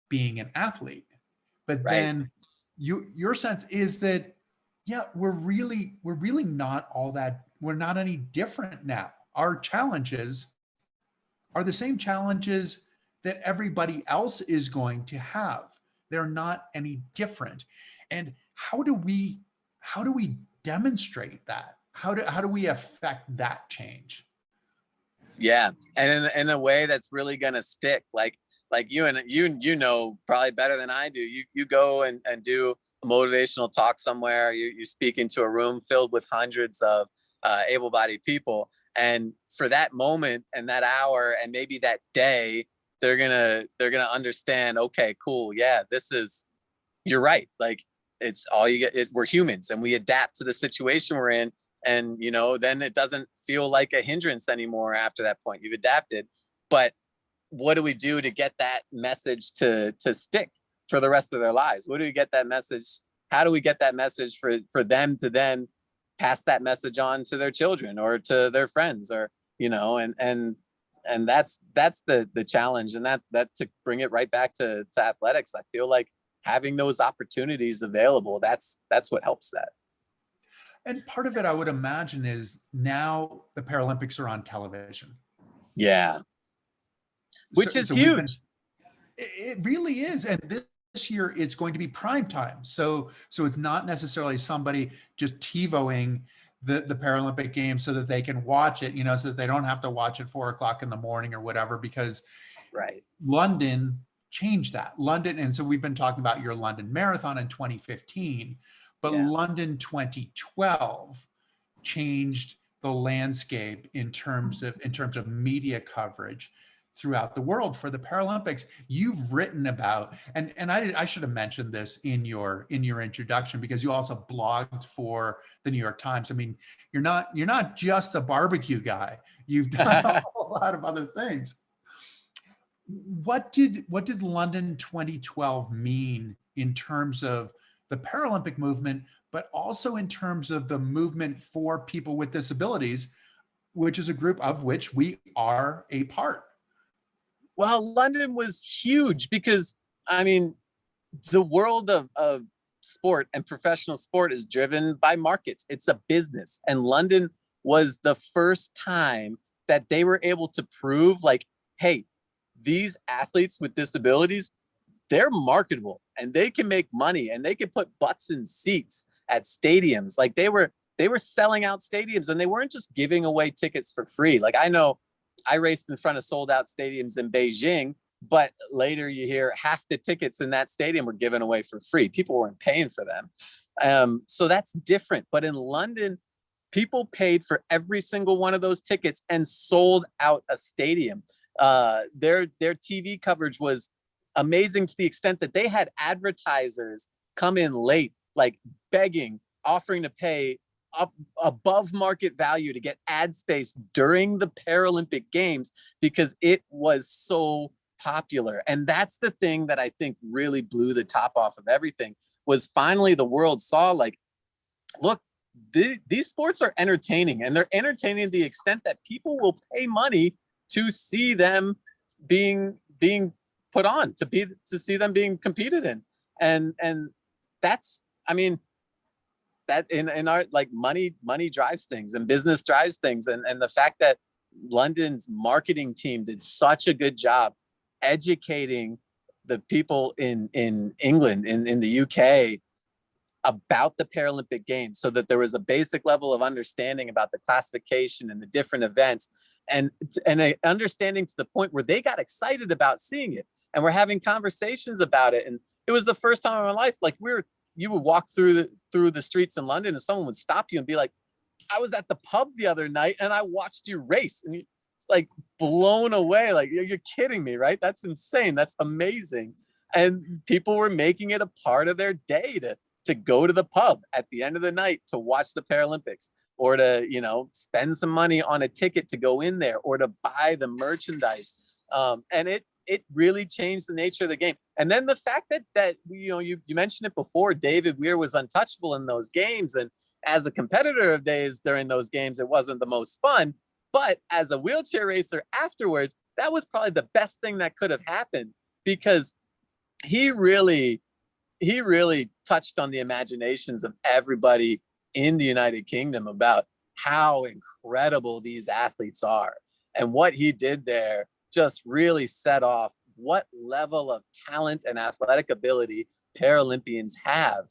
being an athlete. But Right. then your sense is that, yeah, we're really not all that, we're not any different now. Our challenges are the same challenges that everybody else is going to have. They're not any different. And how do we demonstrate that? How do we affect that change? Yeah, and in a way that's really gonna stick. Like you know probably better than I do. You go and do a motivational talk somewhere. You speak into a room filled with hundreds of able-bodied people, and for that moment and that hour and maybe that day, they're gonna understand. Okay, cool. Yeah, you're right. Like, it's all you get. We're humans and we adapt to the situation we're in. And, then it doesn't feel like a hindrance anymore after that point. You've adapted. But what do we do to get that message to stick for the rest of their lives? What do we get that message? How do we get that message for them to then pass that message on to their children or to their friends, or, and that's the challenge. And that to bring it right back to athletics, I feel like having those opportunities available, that's what helps that. And part of it, I would imagine, is now the Paralympics are on television. Yeah. Which is huge. It really is. And this year it's going to be prime time. So it's not necessarily somebody just TiVoing the Paralympic Games so that they can watch it, so that they don't have to watch at 4:00 in the morning or whatever, because right. London changed that. London. And so we've been talking about your London Marathon in 2015. But yeah. London 2012 changed the landscape in terms of media coverage throughout the world for the Paralympics. You've written about, and I should have mentioned this in your introduction, because you also blogged for the New York Times. I mean, you're not just a barbecue guy. You've done a whole lot of other things. What did London 2012 mean in terms of the Paralympic movement, but also in terms of the movement for people with disabilities, which is a group of which we are a part? Well, London was huge because, I mean, the world of sport and professional sport is driven by markets. It's a business. And London was the first time that they were able to prove, like, hey, these athletes with disabilities, they're marketable and they can make money and they can put butts in seats at stadiums. Like, they were selling out stadiums, and they weren't just giving away tickets for free. Like, I know I raced in front of sold out stadiums in Beijing, but later you hear half the tickets in that stadium were given away for free. People weren't paying for them. So that's different. But in London, people paid for every single one of those tickets and sold out a stadium. Their TV coverage was amazing to the extent that they had advertisers come in late, like begging, offering to pay up above market value to get ad space during the Paralympic Games because it was so popular. And that's the thing that I think really blew the top off of everything, was finally the world saw, like, look, these sports are entertaining, and they're entertaining to the extent that people will pay money to see them being put on, to see them being competed in. And that's, I mean, that in our, like, money drives things and business drives things. And the fact that London's marketing team did such a good job educating the people in England, in the UK, about the Paralympic Games, so that there was a basic level of understanding about the classification and the different events, and an understanding to the point where they got excited about seeing it, and we're having conversations about it. And it was the first time in my life, like, you would walk through the streets in London and someone would stop you and be like, I was at the pub the other night and I watched you race. And it's like blown away. Like, you're kidding me, right? That's insane. That's amazing. And people were making it a part of their day to go to the pub at the end of the night to watch the Paralympics, or to, spend some money on a ticket to go in there, or to buy the merchandise. And it really changed the nature of the game. And then the fact that you mentioned it before, David Weir was untouchable in those games. And as a competitor of Dave's during those games, it wasn't the most fun. But as a wheelchair racer afterwards, that was probably the best thing that could have happened, because he really touched on the imaginations of everybody in the United Kingdom about how incredible these athletes are. And what he did there just really set off what level of talent and athletic ability Paralympians have.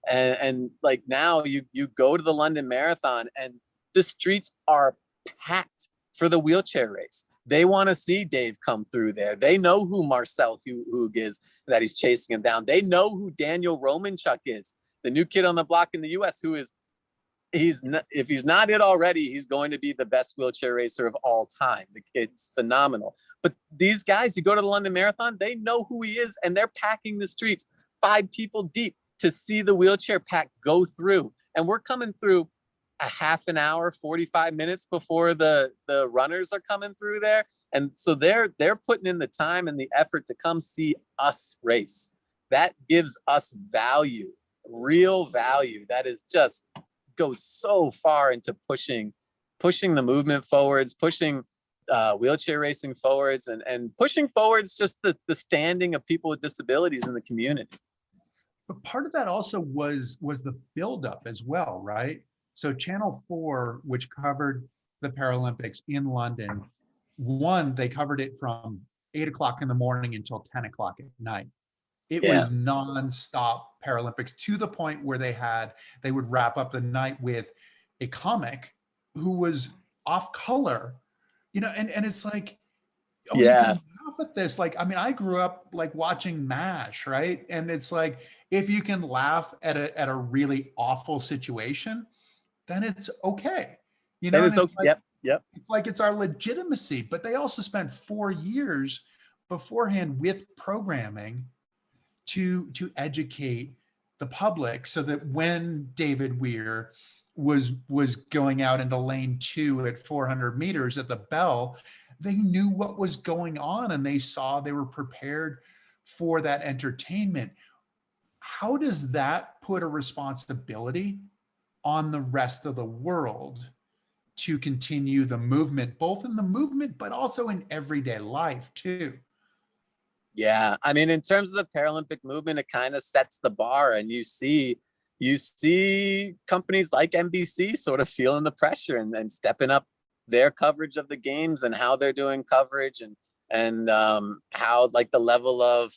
And like now you go to the London Marathon and the streets are packed for the wheelchair race. They want to see Dave come through there. They know who Marcel Hug is, that he's chasing him down. They know who Daniel Romanchuk is, the new kid on the block in the US, who is, if he's not it already, he's going to be the best wheelchair racer of all time. The kid's phenomenal. But these guys, you go to the London Marathon, they know who he is, and they're packing the streets 5 people deep to see the wheelchair pack go through. And we're coming through a half an hour, 45 minutes before the runners are coming through there. And so they're putting in the time and the effort to come see us race. That gives us value, real value. That is just goes so far into pushing the movement forwards, pushing wheelchair racing forwards, and pushing forwards just the standing of people with disabilities in the community. But part of that also was the buildup as well, right? So Channel 4, which covered the Paralympics in London, they covered it from 8 o'clock in the morning until 10 o'clock at night. It was nonstop Paralympics, to the point where they would wrap up the night with a comic who was off color, and it's like, oh, you can laugh at this. Like, I mean, I grew up like watching MASH, right? And it's like, if you can laugh at a really awful situation, then it's okay. And it's okay. Yep. It's like, it's our legitimacy. But they also spent 4 years beforehand with programming to educate the public, so that when David Weir was going out into lane 2 at 400 meters at the bell, they knew what was going on, and they were prepared for that entertainment. How does that put a responsibility on the rest of the world to continue the movement, both in the movement, but also in everyday life too? Yeah, I mean, in terms of the Paralympic movement, it kind of sets the bar, and you see companies like NBC sort of feeling the pressure and stepping up their coverage of the games, and how they're doing coverage, and how like the level of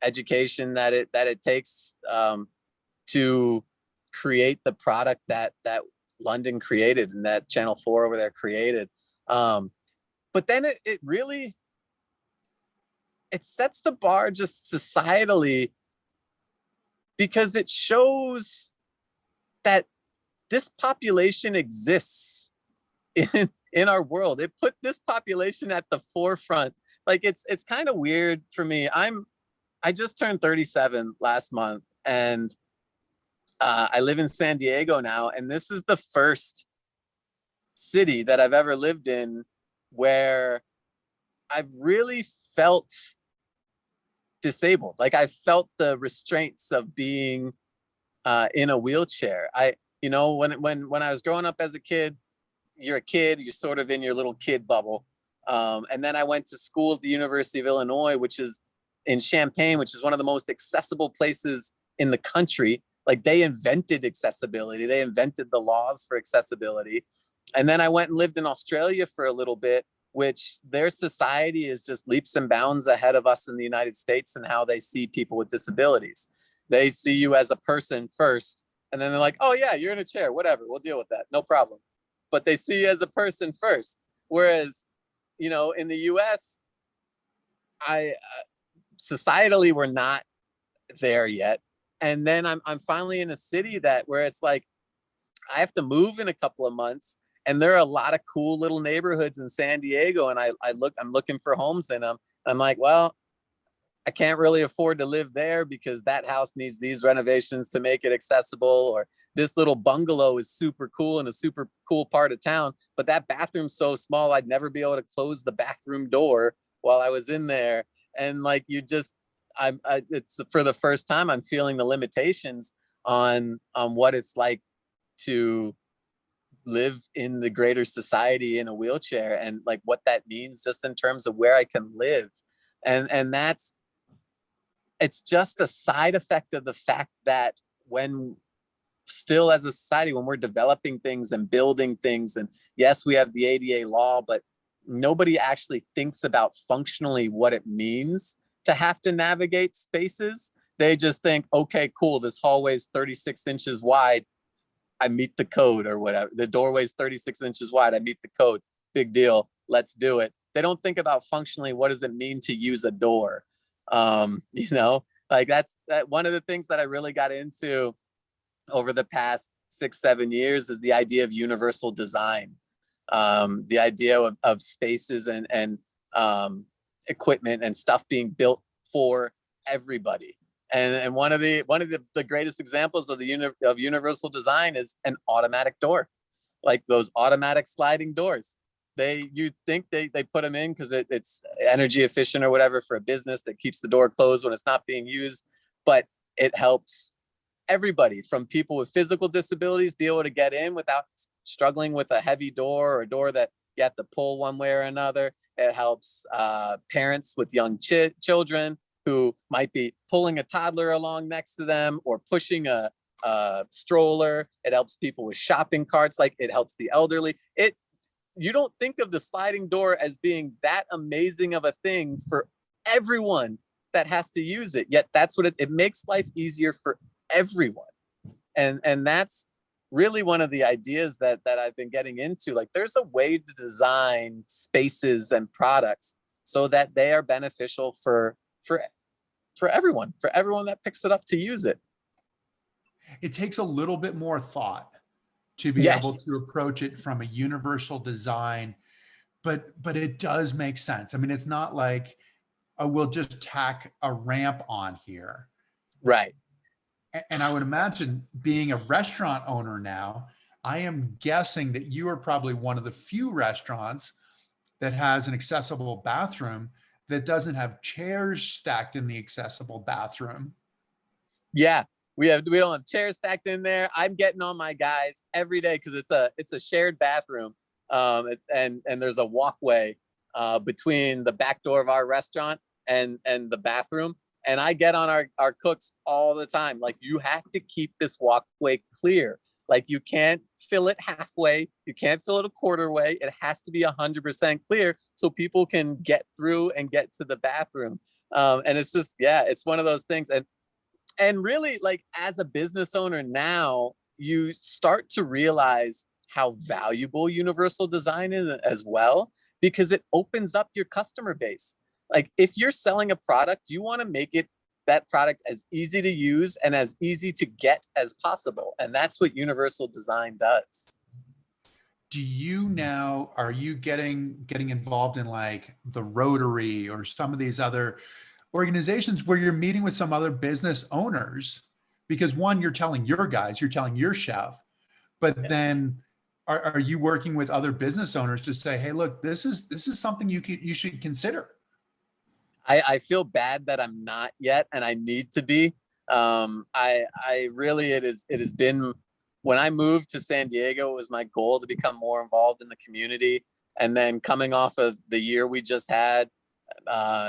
education that it takes to create the product that London created and that Channel 4 over there created. But then it really sets the bar just societally, because it shows that this population exists in our world. It put this population at the forefront. Like, it's kind of weird for me. I just turned 37 last month, and I live in San Diego now, and this is the first city that I've ever lived in where I've really felt disabled. Like, I felt the restraints of being in a wheelchair. When I was growing up as a kid, you're sort of in your little kid bubble. And then I went to school at the University of Illinois, which is in Champaign, which is one of the most accessible places in the country. Like, they invented accessibility. They invented the laws for accessibility. And then I went and lived in Australia for a little bit, which their society is just leaps and bounds ahead of us in the United States and how they see people with disabilities. They see you as a person first, and then they're like, oh yeah, you're in a chair, whatever, we'll deal with that, no problem. But they see you as a person first. Whereas, in the US, societally, we're not there yet. And then I'm finally in a city where it's like, I have to move in a couple of months, and there are a lot of cool little neighborhoods in San Diego, and I'm looking for homes in them. I'm like, well, I can't really afford to live there because that house needs these renovations to make it accessible, or this little bungalow is super cool in a super cool part of town, but that bathroom's so small I'd never be able to close the bathroom door while I was in there. And like, it's for the first time I'm feeling the limitations on what it's like to live in the greater society in a wheelchair, and like what that means just in terms of where I can live. And that's, it's just a side effect of the fact that when still as a society, when we're developing things and building things, and yes, we have the ADA law, but nobody actually thinks about functionally what it means to have to navigate spaces. They just think, okay, cool, this hallway is 36 inches wide, I meet the code, or whatever. The doorway is 36 inches wide, I meet the code. Big deal, let's do it. They don't think about functionally, what does it mean to use a door? You know, like that's one of the things that I really got into over the past 6-7 years is the idea of universal design. The idea of spaces and equipment and stuff being built for everybody. And one of the greatest examples of universal design is an automatic door, like those automatic sliding doors. You think they put them in because it's energy efficient or whatever for a business that keeps the door closed when it's not being used, but it helps everybody, from people with physical disabilities, be able to get in without struggling with a heavy door or a door that you have to pull one way or another. It helps parents with young children who might be pulling a toddler along next to them or pushing a stroller. It helps people with shopping carts. Like, it helps the elderly. You don't think of the sliding door as being that amazing of a thing for everyone that has to use it. Yet that's what it makes life easier for everyone. And that's really one of the ideas that I've been getting into. Like, there's a way to design spaces and products so that they are beneficial for everyone that picks it up to use it. It takes a little bit more thought to be able to approach it from a universal design, but it does make sense. I mean, it's not like, oh, we'll just tack a ramp on here. Right. And I would imagine, being a restaurant owner now, I am guessing that you are probably one of the few restaurants that has an accessible bathroom that doesn't have chairs stacked in the accessible bathroom. Yeah, we don't have chairs stacked in there. I'm getting on my guys every day because it's a shared bathroom, and there's a walkway between the back door of our restaurant and the bathroom. And I get on our cooks all the time. Like, you have to keep this walkway clear. Like, you can't fill it halfway. You can't fill it a quarter way. It has to be 100% clear so people can get through and get to the bathroom. And it's just, yeah, it's one of those things. And really, like, as a business owner now, you start to realize how valuable universal design is as well, because it opens up your customer base. Like, if you're selling a product, you want to make that product as easy to use and as easy to get as possible. And that's what universal design does. Are you getting involved in like the Rotary or some of these other organizations where you're meeting with some other business owners? Because one, you're telling your guys, you're telling your chef, but then are you working with other business owners to say, hey, look, this is something you should consider? I feel bad that I'm not yet, and I need to be. I really, it has been, when I moved to San Diego, it was my goal to become more involved in the community. And then coming off of the year we just had,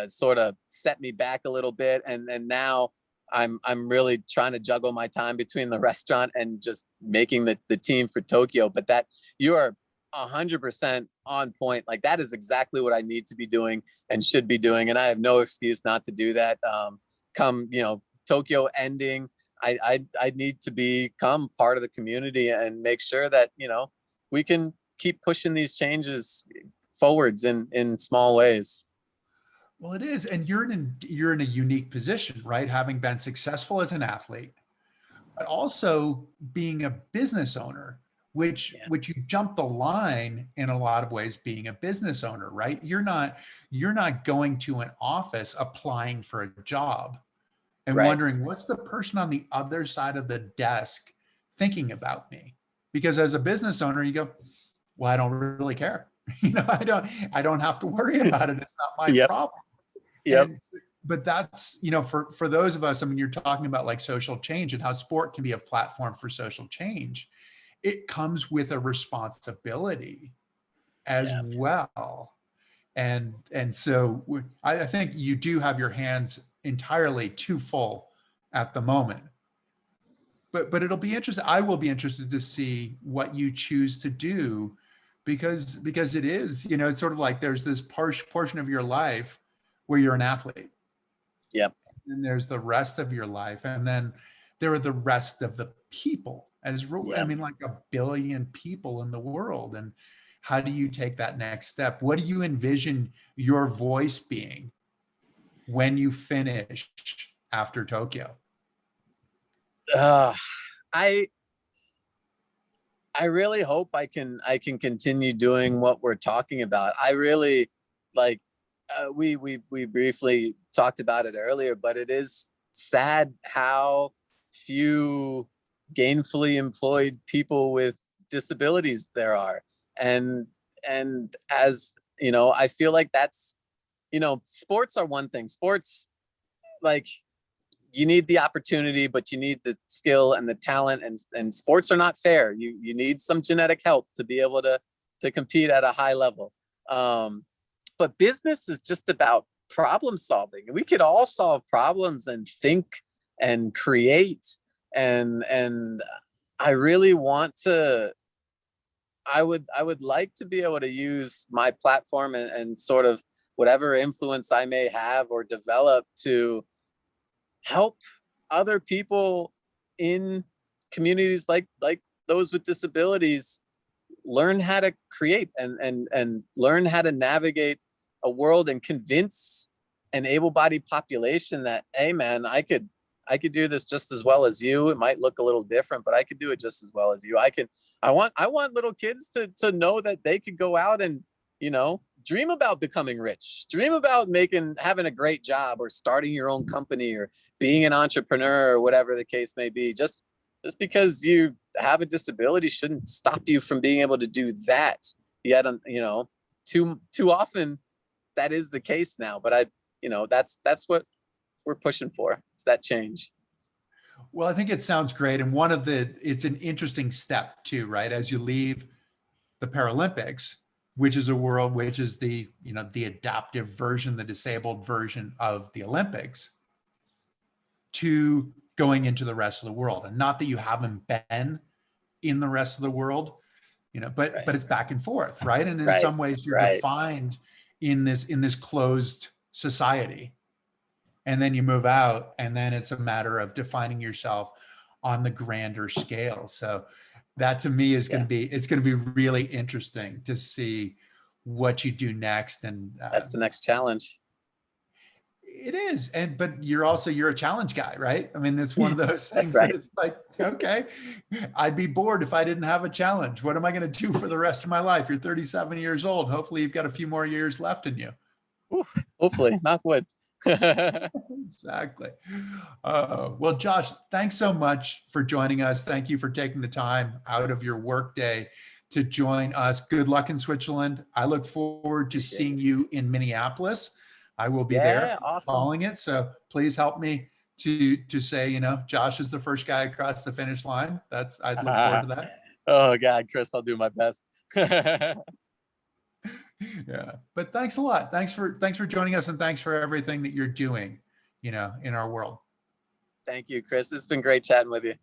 sort of set me back a little bit. And now I'm really trying to juggle my time between the restaurant and just making the team for Tokyo. But that, you are 100% on point. Like, that is exactly what I need to be doing and should be doing. And I have no excuse not to do that. Come, Tokyo ending, I need to become part of the community and make sure that, we can keep pushing these changes forwards in small ways. Well, it is. And you're in a unique position, right? Having been successful as an athlete, but also being a business owner, which you jump the line in a lot of ways, being a business owner, right? You're not going to an office applying for a job and wondering, what's the person on the other side of the desk thinking about me? Because as a business owner, you go, well, I don't really care. I don't have to worry about it. It's not my problem. Yep. but that's, for those of us, I mean, you're talking about like social change and how sport can be a platform for social change. It comes with a responsibility as Yeah. well. And so I think you do have your hands entirely too full at the moment. But it'll be interesting. I will be interested to see what you choose to do, because it is, it's sort of like there's this portion of your life where you're an athlete. Yep. And there's the rest of your life, and then there are the rest of the people. I mean, like 1 billion people in the world. And how do you take that next step? What do you envision your voice being when you finish after Tokyo? I really hope I can continue doing what we're talking about. I really like, we briefly talked about it earlier, but it is sad how few gainfully employed people with disabilities there are. And as I feel like that's, sports are one thing. Sports, like, you need the opportunity, but you need the skill and the talent, and sports are not fair. You need some genetic help to be able to compete at a high level. But business is just about problem solving. We could all solve problems and think and create. And I really want to, I would like to be able to use my platform and sort of whatever influence I may have or develop to help other people in communities like those with disabilities learn how to create and learn how to navigate a world, and convince an able-bodied population that, hey man, I could do this just as well as you. It might look a little different, but I could do it just as well as you. I want little kids to know that they could go out and, dream about becoming rich, dream about having a great job, or starting your own company, or being an entrepreneur, or whatever the case may be. Just because you have a disability shouldn't stop you from being able to do that. Yet, too often that is the case now. But that's what we're pushing for. It's that change. Well, I think it sounds great. And it's an interesting step too, right? As you leave the Paralympics, which is the, the adaptive version, the disabled version of the Olympics, to going into the rest of the world. And not that you haven't been in the rest of the world, but it's back and forth, right? And in some ways you're defined in this closed society. And then you move out, and then it's a matter of defining yourself on the grander scale. So that to me is going to be really interesting to see what you do next. And that's the next challenge. It is. But you're a challenge guy, right? I mean, it's one of those things that it's like, okay, I'd be bored if I didn't have a challenge. What am I going to do for the rest of my life? You're 37 years old. Hopefully you've got a few more years left in you. Ooh, hopefully, knock wood. Exactly. Well, Josh, thanks so much for joining us. Thank you for taking the time out of your workday to join us. Good luck in Switzerland. I look forward to seeing you in Minneapolis. I will be there following it. So please help me to say, Josh is the first guy across the finish line. I'd look forward to that. Oh God, Chris, I'll do my best. Yeah, but thanks a lot. Thanks for joining us, and thanks for everything that you're doing, in our world. Thank you, Chris. It's been great chatting with you.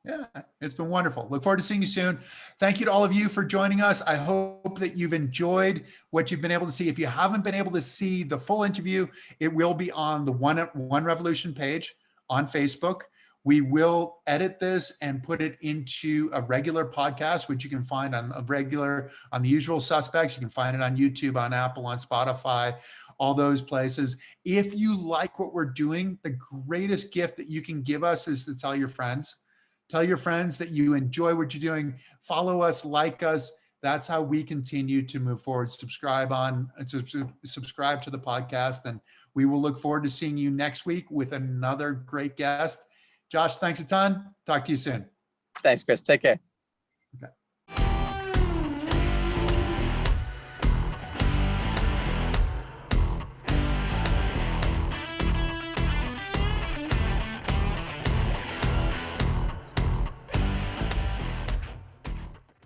Yeah, it's been wonderful. Look forward to seeing you soon. Thank you to all of you for joining us. I hope that you've enjoyed what you've been able to see. If you haven't been able to see the full interview, it will be on the One Revolution page on Facebook. We will edit this and put it into a regular podcast, which you can find on the usual suspects. You can find it on YouTube, on Apple, on Spotify, all those places. If you like what we're doing, the greatest gift that you can give us is to tell your friends. Tell your friends that you enjoy what you're doing. Follow us, like us. That's how we continue to move forward. Subscribe to the podcast, and we will look forward to seeing you next week with another great guest. Josh, thanks a ton. Talk to you soon. Thanks, Chris. Take care. Okay.